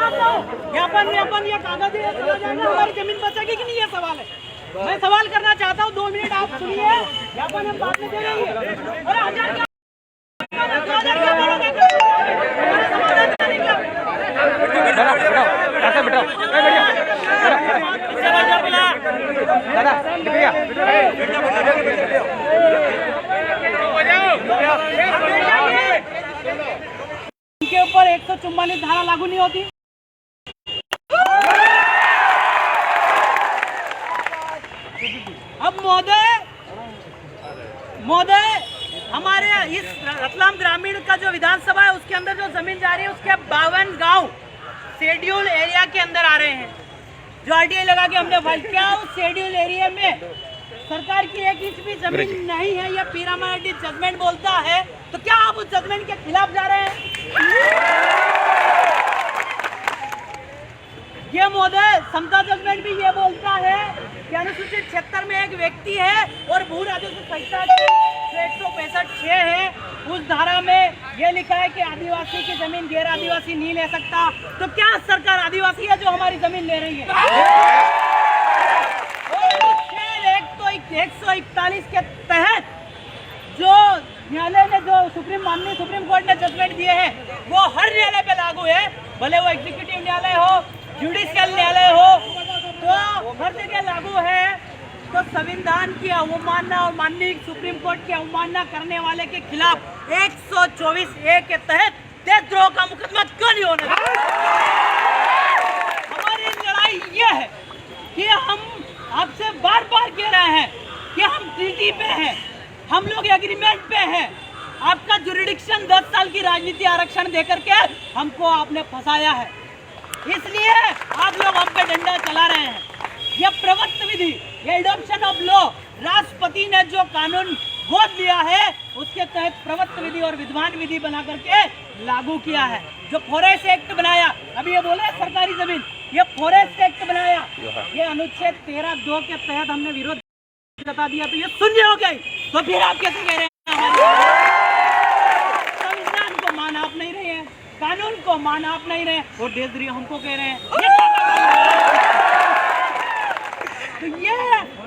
ज्ञापन या कागज हमारी जमीन बचेगी कि नहीं, ये सवाल है। मैं सवाल करना चाहता हूँ, 2 मिनट आप सुनिए। ज्ञापन हम बाद में दे देंगे। अरे हजार क्या इनके ऊपर 144 धारा लागू नहीं होती। अब महोदय हमारे इस रतलाम ग्रामीण का जो विधानसभा है उसके अंदर जो जमीन जा रही है उसके 52 गांव शेड्यूल एरिया के अंदर आ रहे हैं। जो आरटीआई लगा के हमने फाइल किया, उस शेड्यूल एरिया में सरकार की 1 इंच भी जमीन नहीं है। यह पीरामाइटी जजमेंट बोलता है, तो क्या आप उस जजमेंट के खिलाफ जा रहे हैं? ये महोदय समता जजमेंट भी ये बोलता है कि अनुसूचित 76 में एक व्यक्ति है और भू राजस्व संहिता जो 165(6) है, उस धारा में ये लिखा है कि आदिवासी की जमीन गैर आदिवासी नहीं ले सकता। तो क्या सरकार आदिवासी है जो हमारी जमीन ले रही है? 141 के तहत जो न्यायालय ने, जो माननीय सुप्रीम कोर्ट ने जजमेंट दिए हैं, वो हर न्यायालय पे लागू है, भले वो एग्जीक्यूटिव न्यायालय हो, जुडिशियल न्यायालय हो, तो हर जगह लागू है। तो संविधान की अवमानना और माननीय सुप्रीम कोर्ट की अवमानना करने वाले के खिलाफ 124(a) के तहत देशद्रोह का मुकदमा क्यों नहीं होना? हमारी लड़ाई ये है कि हम आपसे बार बार कह रहे हैं कि हम ट्रीटी पे हैं, हम लोग एग्रीमेंट पे हैं। आपका जुरिडिक्शन 10 साल की राजनीति आरक्षण देकर के हमको आपने फंसाया है, इसलिए आप लोग हम पे डंडा चला रहे हैं। यह प्रवृत्त विधि, ये एडॉप्शन ऑफ लॉ, राष्ट्रपति ने जो कानून गोद लिया है उसके तहत प्रवृत्त विधि और विद्वान विधि बना करके लागू किया है। जो फॉरेस्ट एक्ट बनाया, अभी ये बोले सरकारी जमीन, ये फॉरेस्ट एक्ट बनाया, ये अनुच्छेद 13(2) के तहत हमने विरोध जता दिया। तो ये शून्य हो गई, तो फिर आप कैसे कह रहे हैं संविधान को मान आप नहीं रहे हैं, कानून को मान आप नहीं रहे, वो देशद्रोही हमको कह रहे हैं। तो ये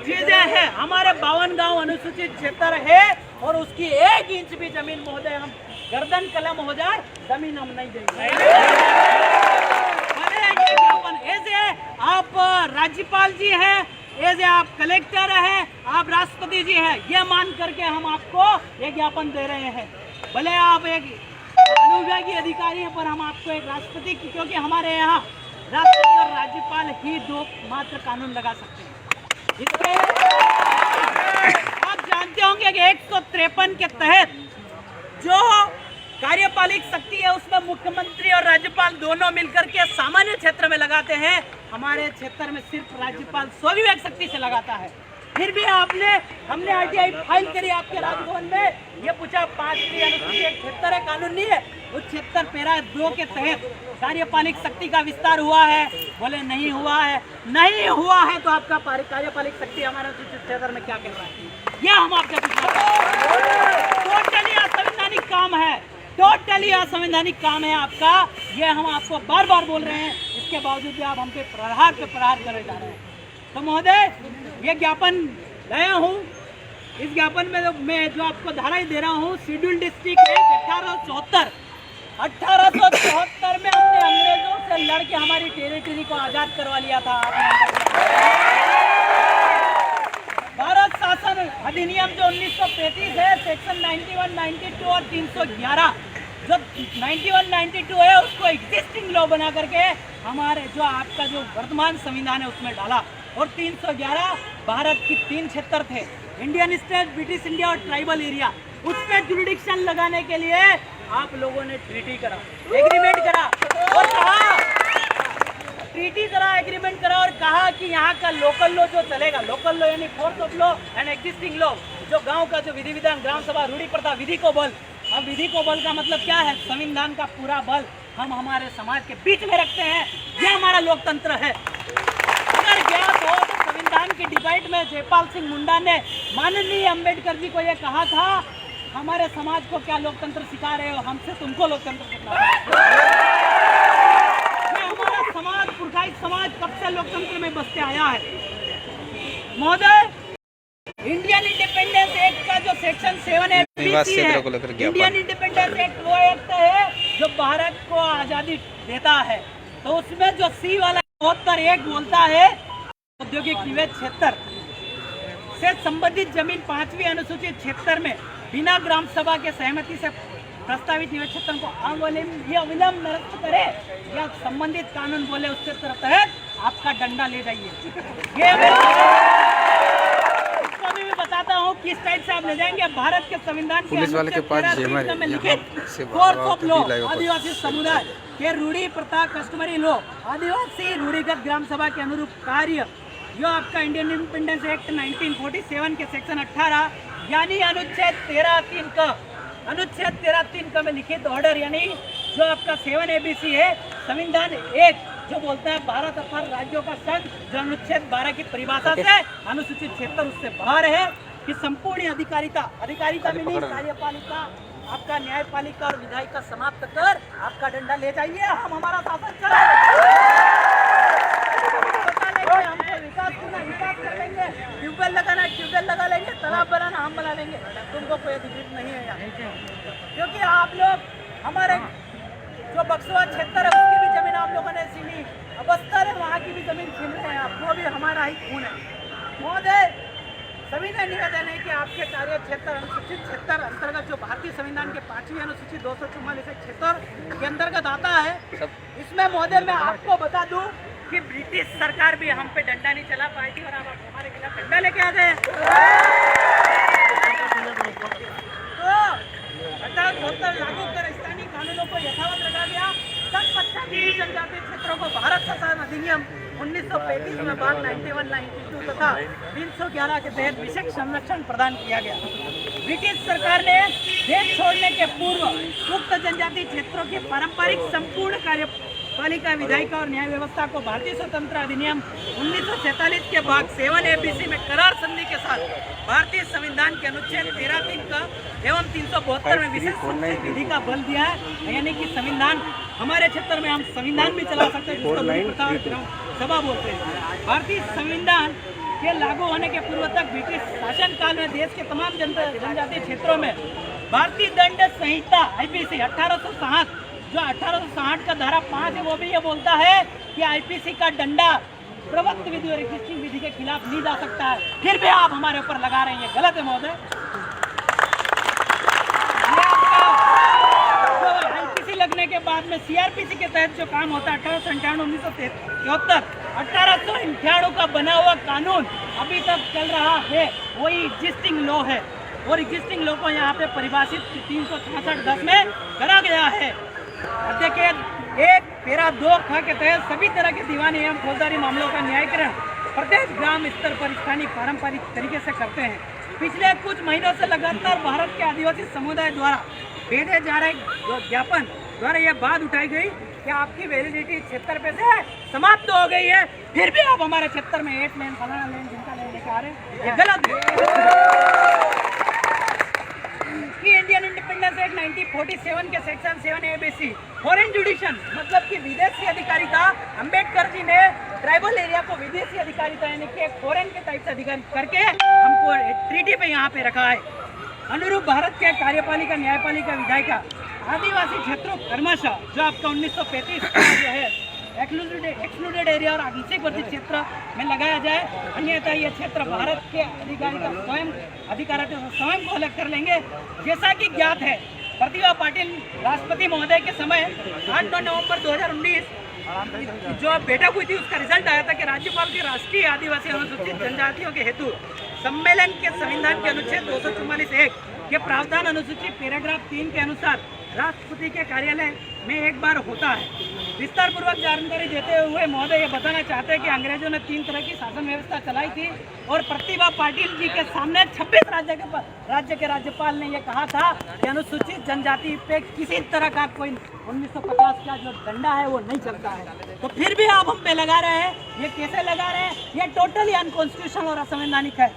चीजें हैं। हमारे 52 गांव अनुसूचित क्षेत्र है और उसकी 1 इंच भी जमीन महोदय, हम गर्दन कलम हो जाए, जमीन हम नहीं देंगे। ऐसे आप राज्यपाल जी हैं, ऐसे आप कलेक्टर हैं, आप राष्ट्रपति जी हैं, ये मान करके हम आपको एक ज्ञापन दे रहे हैं। भले आप एक अनुविभागीय अधिकारी हैं, पर हम आपको एक राष्ट्रपति, क्योंकि हमारे यहाँ राष्ट्रपति और राज्यपाल ही 2 मात्र कानून लगा सकते हैं। आप जानते होंगे कि 153 के तहत जो कार्यपालिक शक्ति है उसमें मुख्यमंत्री और राज्यपाल दोनों मिलकर के सामान्य क्षेत्र में लगाते हैं। हमारे क्षेत्र में सिर्फ राज्यपाल स्वविवेक शक्ति से लगाता है। फिर भी हमने आरटीआई फाइल करी आपके राजभवन में, ये पूछा 5 अनुसूचित क्षेत्र है, कानून नहीं है, उस क्षेत्र पैरा 2 के तहत कार्यपालिक शक्ति का विस्तार हुआ है। बोले नहीं हुआ है, नहीं हुआ है, तो आपका कार्यपालिक शक्ति हमारे अनुसूचित क्षेत्र में क्या कर रहा है? यह हम आपसे टोटली असंवैधानिक काम है, टोटली असंवैधानिक काम है आपका। ये हम आपको बार बार बोल रहे हैं, इसके बावजूद भी आप हम पे प्रहार करे जा रहे हैं। तो महोदय, ये ज्ञापन लाया हूँ, इस ज्ञापन में मैं जो आपको धारा दे रहा हूँ, शेड्यूल डिस्ट्रिक्ट है 1874 में हमने अंग्रेजों से लड़के हमारी टेरिटरी को आजाद करवा लिया था। भारत शासन अधिनियम जो 1935 है, सेक्शन 91, 92 और 311, जो 91, 92 है उसको एग्जिस्टिंग लॉ बना करके हमारे जो आपका जो वर्तमान संविधान है उसमें डाला। और 311 भारत की 3 क्षेत्र थे, इंडियन स्टेट, ब्रिटिश इंडिया और ट्राइबल एरिया, उसमें जुरिडिक्शन लगाने के लिए आप लोगों ने ट्रीटी करा, एग्रीमेंट करा और कहा, ट्रीटी करा, एग्रीमेंट करा और कहा कि यहाँ का लोकल लॉ जो चलेगा, लोकल लॉ यानी force of law and existing law, जो गांव का जो विधि विधान, ग्राम सभा, रूढ़ी प्रथा, विधि को बल। अब विधि को बल का मतलब क्या है? संविधान का पूरा बल हम हमारे समाज के बीच में रखते हैं, यह हमारा लोकतंत्र है। अगर ज्ञात हो तो संविधान की डिबेट में जयपाल सिंह मुंडा ने माननीय अंबेडकर जी को यह कहा था, हमारे समाज को क्या लोकतंत्र सिखा रहे हो, हमसे तुमको लोकतंत्र सिखा रहे हो। लोकतंत्र में बसते आया है। महोदय, इंडियन इंडिपेंडेंस एक्ट का जो सेक्शन 7 है, इंडियन इंडिपेंडेंस एक्ट वो एक्ट है जो भारत को आजादी देता है। तो उसमें जो सी वाला 72(1) बोलता है, औद्योगिक निवेश क्षेत्र से संबंधित जमीन 5वीं अनुसूचित क्षेत्र में बिना ग्राम सभा के सहमति से प्रस्तावित निवेश क्षेत्र को अविलंब निरस्त करे या संबंधित कानून बोले उसके तहत आपका डंडा ले जाइए। ये मैं बताता हूँ किस टाइप से आप ले जाएंगे। भारत के संविधान के अनुच्छेद में लिखित कोर्स ऑफ लॉ, आदिवासी समुदाय के रूढ़ी प्रथा कस्टमरी लॉ, आदिवासी रूढ़िगत ग्राम सभा के अनुरूप कार्य, जो आपका इंडियन इंडिपेंडेंस एक्ट 1947 के सेक्शन 18 यानी अनुच्छेद 13(3) का में लिखित ऑर्डर, यानी जो आपका 7 ABC है, संविधान 1 जो बोलता है भारत अथवा राज्यों का संघ, जो अनुच्छेद 12 की परिभाषा से अनुसूचित क्षेत्र उससे बाहर है, कि संपूर्ण अधिकारिता में कार्यपालिका, आपका न्यायपालिका और विधायिका समाप्त कर आपका डंडा ले जाइए। हम हमारा शासन चलाएंगे, हमको विकास कर लेंगे, ट्यूबवेल लगाना है ट्यूबवेल लगा लेंगे, तालाब बनाना हम बना लेंगे, तुमको कोई अधिकृत नहीं है यहाँ। क्योंकि आप लोग हमारे जो बक्सवा क्षेत्र है उसकी भी जमीन आप लोगों ने छीनी, बस्तर है वहाँ की भी जमीन छीन रहे हैं आप, वो भी हमारा ही खून है। महोदय, सभी ने निवेदन है कि आपके कार्य क्षेत्र अनुसूचित क्षेत्र अंतर्गत जो भारतीय संविधान के 5वीं अनुसूचित 244 क्षेत्र के अंतर्गत आता है, इसमें महोदय मैं आपको बता दूं कि ब्रिटिश सरकार भी हम पे डंडा नहीं चला पाई थी और आप हमारे खिलाफ डंडा लेके आ गए। तो 1872 लागू कर स्थानीय कानूनों को यथावत रखा गया। तब पश्चिमी जनजातीय क्षेत्रों को भारत शासन अधिनियम 1935 में भाग 91-92 तथा 311 के तहत विशेष संरक्षण प्रदान किया गया। ब्रिटिश सरकार ने देश छोड़ने के पूर्व उक्त जनजातीय क्षेत्रों के पारंपरिक संपूर्ण कार्यपालिका, विधायिका और न्याय व्यवस्था को भारतीय स्वतंत्रता अधिनियम 1947 के भाग 7 ABC में करार संधि के साथ भारतीय संविधान के अनुच्छेद 13(3) एवं 372 में विशेष विधि का बल दिया है, यानी कि संविधान हमारे क्षेत्र में हम संविधान भी चला सकते हैं, जिसको सभा बोलते हैं। भारतीय संविधान के लागू होने के पूर्व तक ब्रिटिश शासन काल में देश के तमाम जनजातीय क्षेत्रों में भारतीय दंड संहिता IPC 1860, जो 1860 का धारा 5 है, वो भी ये बोलता है कि IPC का डंडा प्रवक्त विधि और एग्जिस्टिंग विधि के खिलाफ नहीं जा सकता है। फिर भी आप हमारे ऊपर लगा रहे हैं, गलत है महोदय। लगने के बाद में CRPC के तहत जो काम होता है 1897-1973, 1898 का बना हुआ कानून अभी तक चल रहा है, वही एग्जिस्टिंग लॉ है और एग्जिस्टिंग लॉ को यहाँ पे परिभाषित 366(10) में करा गया है। देखिए 1(2) के तहत सभी तरह के दीवानी एवं फौजदारी मामलों का न्यायीकरण प्रत्येक ग्राम स्तर पर स्थानीय पारंपरिक तरीके से करते हैं। पिछले कुछ महीनों से लगातार भारत के आदिवासी समुदाय द्वारा भेजे जा रहे ज्ञापन द्वारा यह बात उठाई गई कि आपकी वैलिडिटी क्षेत्र पे से समाप्त हो गई है, फिर भी आप हमारे क्षेत्र में 8 लेन फलाना लेन जिनका लेन लेके आ रहे हैं, ये गलत है। कि इंडियन इंडिपेंडेंस एक्ट 1947 के सेक्शन 7 ABC फॉरेन जुडिशन, मतलब कि विदेशी अधिकारिता, अंबेडकर जी ने ट्राइबल एरिया को विदेशी अधिकारिता यानी कि फॉरेन के टाइप से अधिकारी करके हमको ट्रीटी पे यहाँ पे रखा है। अनुरूप भारत के कार्यपालिका, न्यायपालिका, विधायिका आदिवासी क्षेत्रों क्रमशः जो आपका 1935 जो है एक्सक्लूडेड एरिया और आंशिक वर्जित क्षेत्र में लगाया जाए, अन्यथा ये क्षेत्र भारत के अधिकारिता स्वयं को अलग कर लेंगे। जैसा कि ज्ञात है, प्रतिभा पाटिल राष्ट्रपति महोदय के समय 8 नवंबर 2019 जो बैठक हुई थी, उसका रिजल्ट आया था कि राज्यपाल के राष्ट्रीय आदिवासी अनुसूचित जनजातियों के हेतु सम्मेलन के संविधान के अनुच्छेद 244(1) के प्रावधान अनुसूचित पैराग्राफ 3 के अनुसार राष्ट्रपति के कार्यालय में एक बार होता है। विस्तार पूर्वक जानकारी देते हुए महोदय ये बताना चाहते हैं कि अंग्रेजों ने 3 तरह की शासन व्यवस्था चलाई थी और प्रतिभा पाटिल जी के सामने 26 राज्य के राज्यपाल ने ये कहा था कि अनुसूचित जनजाति पे किसी तरह का कोई 1950 का जो डंडा है वो नहीं चलता है। तो फिर भी आप हम पे लगा रहे हैं, ये कैसे लगा रहे हैं? ये टोटली अनकॉन्स्टिट्यूशनल और असंवैधानिक है।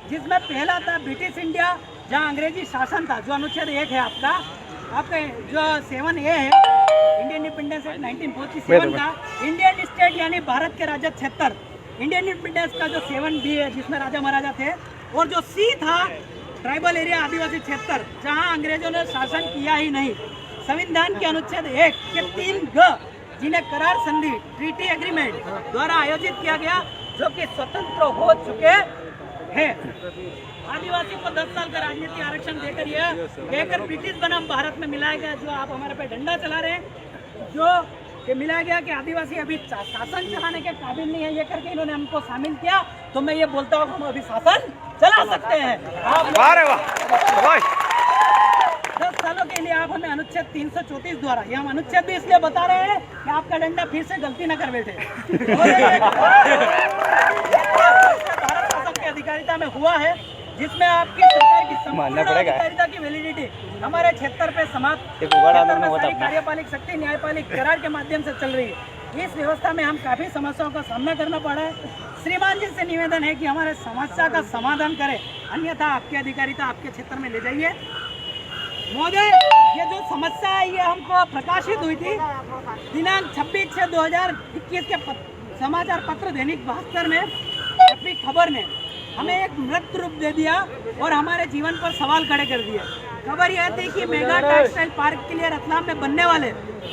जिसमें पहला था ब्रिटिश इंडिया, जहाँ अंग्रेजी शासन था, जो अनुच्छेद 1 है आपका, आपका जो 7A है इंडियन इंडिपेंडेंस एक्ट 1947 का, इंडियन स्टेट यानी भारत के राज्य 76, इंडियन इंडिपेंडेंस का जो 7B है जिसमें राजा महाराजा थे, और जो C था ट्राइबल एरिया आदिवासी 76 जहां अंग्रेजों ने शासन किया ही नहीं। संविधान के अनुच्छेद 1 के 3 ग जिन्हें करार संधि ट्रीटी एग्रीमेंट द्वारा आयोजित किया गया, जो कि स्वतंत्र हो चुके हैं। आदिवासी को 10 साल का राजनीति आरक्षण देकर यह कहकर ब्रिटिश बनाम भारत में मिलाया गया, जो आप हमारे पे डंडा चला रहे हैं, जो कि मिलाया गया कि आदिवासी अभी शासन चलाने के काबिल नहीं है, ये करके इन्होंने हमको शामिल किया। तो मैं ये बोलता हूँ हम अभी शासन चला सकते हैं। 10 सालों के लिए आप हमें अनुच्छेद 334 द्वारा, ये हम अनुच्छेद भी इसलिए बता रहे हैं कि आपका डंडा फिर से गलती न कर बैठे। भारत शासन की अधिकारिता में हुआ है, जिसमें आपकी सरकार की संपूर्ण अधिकारिता की वैलिडिटी हमारे क्षेत्र पे समाप्त कार्यपालिक शक्ति न्यायपालिक करार के माध्यम से चल रही है। इस व्यवस्था में हम काफी समस्याओं का सामना करना पड़ा है। श्रीमान जी से निवेदन है कि हमारे समस्या का समाधान करें, अन्यथा आपकी अधिकारिता आपके क्षेत्र में ले जाइए। महोदय, ये जो समस्या है ये हमको प्रकाशित हुई थी दिनांक 26/6/2021 के समाचार पत्र दैनिक भास्कर में छपी खबर ने हमें एक मृत रूप दे दिया और हमारे जीवन पर सवाल खड़े कर दिए। खबर यह थी कि मेगा टेक्सटाइल पार्क के लिए रतलाम में बनने वाले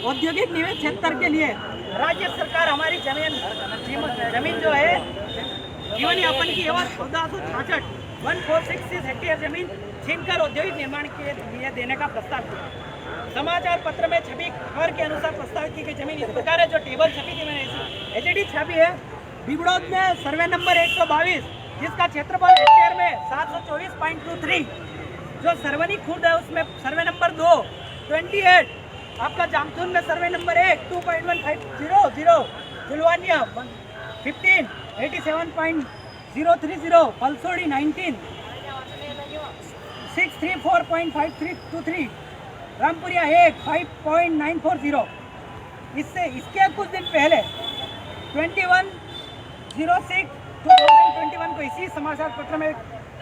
औद्योगिक निवेश क्षेत्र के लिए राज्य सरकार हमारी जमीन जो है जीवन यापन की एवं 1466 हेक्टेयर जमीन छीनकर औद्योगिक निर्माण के लिए देने का प्रस्ताव किया। समाचार पत्र में छपी खबर के अनुसार प्रस्तावित की गई जमीन इस प्रकार है, जो टेबल छपी थी मैंने एचडी छपी है। बिगड़ौद में सर्वे नंबर 122 जिसका क्षेत्रफल हेक्टेयर में 724.23, जो सरवनी खुर्द है उसमें सर्वे नंबर 2 28, आपका जामथुन में सर्वे नंबर 1 2.1500, जुलवानिया 15 87.030, पलसोड़ी 19 634.5323, रामपुरिया 1 5.940। इसके कुछ दिन पहले 21/06/2021 को इसी समाचार पत्र में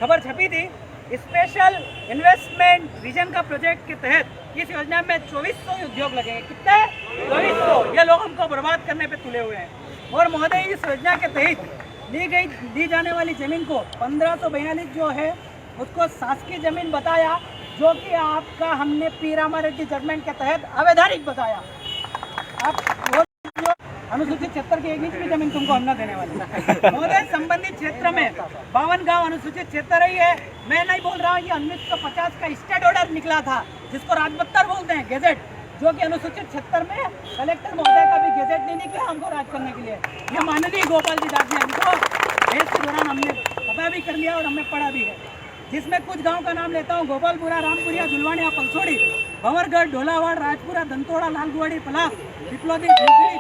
खबर छपी थी। स्पेशल इन्वेस्टमेंट रीजन का प्रोजेक्ट के तहत इस योजना में 2400 उद्योग लगेंगे। कितने? 2400। ये लोग हमको बर्बाद करने पे तुले हुए हैं। और महोदय, इस योजना के तहत दी जाने वाली जमीन को 1542 जो है उसको शासकीय जमीन बताया, जो कि आपका हमने पीरामा रेड्डी जजमेंट के तहत अवैधानिक बताया। आप अनुसूचित क्षेत्र के एक इंच भी जमीन तुमको हम न देने वाले। महोदय, संबंधित क्षेत्र में 52 गांव अनुसूचित क्षेत्र रही है। मैं नहीं बोल रहा हूँ कि 1950 का स्टेट ऑर्डर निकला था जिसको राजपत्तर बोलते हैं, गेजेट, जो कि अनुसूचित क्षेत्र में कलेक्टर महोदय का भी गेजेट नहीं निकला हमको राज करने के लिए। यह माननीय गोपाल जी दास जी हमको देश के दौरान हमने पता भी कर लिया और हमने पढ़ा भी है, जिसमें कुछ गांव का नाम लेता हूँ: गोपालपुरा, रामपुरिया, जुलवानिया, पलसोड़ी, भंवरगढ़, ढोलावाड़, राजपुरा, दंतोड़ा, लालगुवाड़ी, पलास, पिपलोदी, झरकड़ी,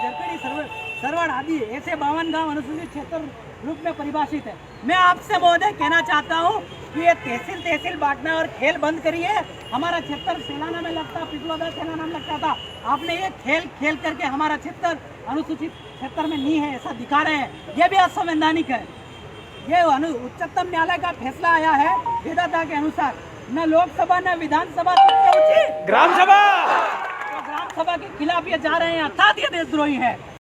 सरवाड़ आदि ऐसे 52 गांव अनुसूचित क्षेत्र रूप में परिभाषित है। मैं आपसे महोदय कहना चाहता हूँ कि ये तहसील बांटना और खेल बंद करिए। हमारा क्षेत्र सेलाना में लगता, पिपलोदा सेलाना में लगता था, आपने ये खेल करके हमारा क्षेत्र अनुसूचित क्षेत्र में नहीं है ऐसा दिखा रहे हैं। ये भी असंवैधानिक है। ये उच्चतम न्यायालय का फैसला आया है विधाता के अनुसार, न लोकसभा न विधानसभा सबसे ऊंची ग्राम सभा, तो ग्राम सभा के खिलाफ ये जा रहे हैं, अर्थात ये देशद्रोही है।